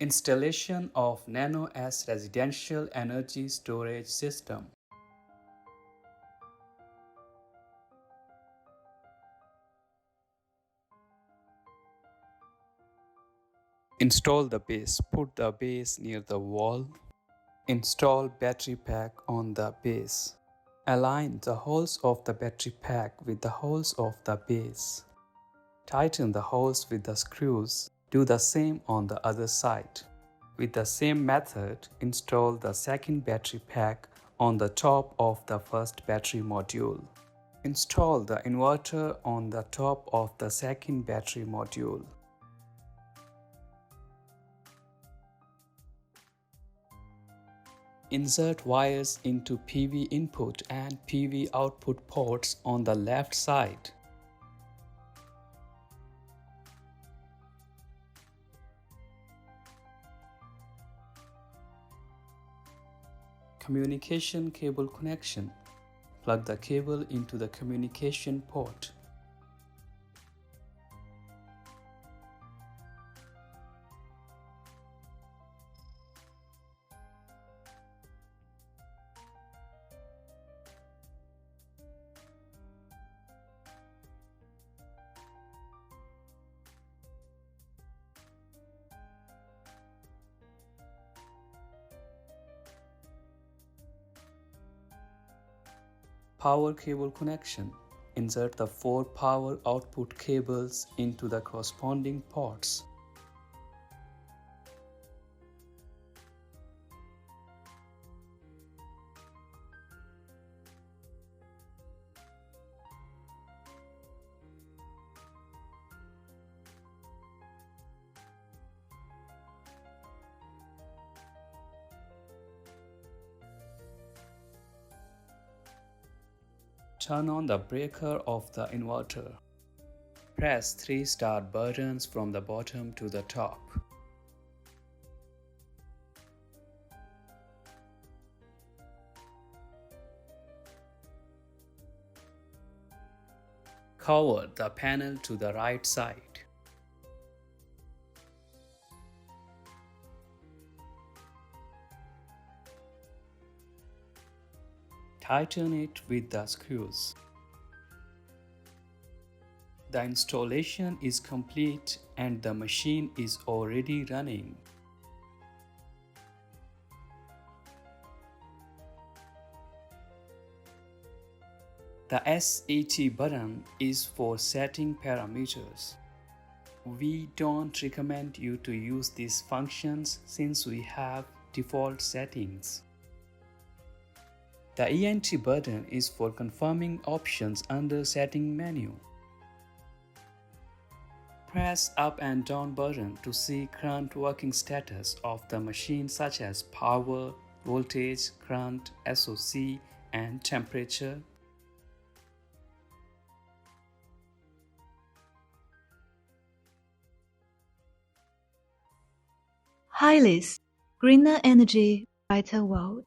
Installation of Nano-S residential energy storage system. Install the base. Put the base near the wall. Install battery pack on the base. Align the holes of the battery pack with the holes of the base. Tighten the holes with the screws. Do the same on the other side. With the same method, install the second battery pack on the top of the first battery module. Install the inverter on the top of the second battery module. Insert wires into PV input and PV output ports on the left side. Communication cable connection. Plug the cable into the communication port. Power cable connection. Insert the 4 power output cables into the corresponding ports. Turn on the breaker of the inverter. Press 3 start buttons from the bottom to the top. Cover the panel to the right side. Tighten it with the screws. The installation is complete and the machine is already running. The SET button is for setting parameters. We don't recommend you to use these functions since we have default settings. The ENT button is for confirming options under setting menu. Press up and down button to see current working status of the machine such as power, voltage, current, SOC, and temperature. HYLIESS, greener energy, brighter world.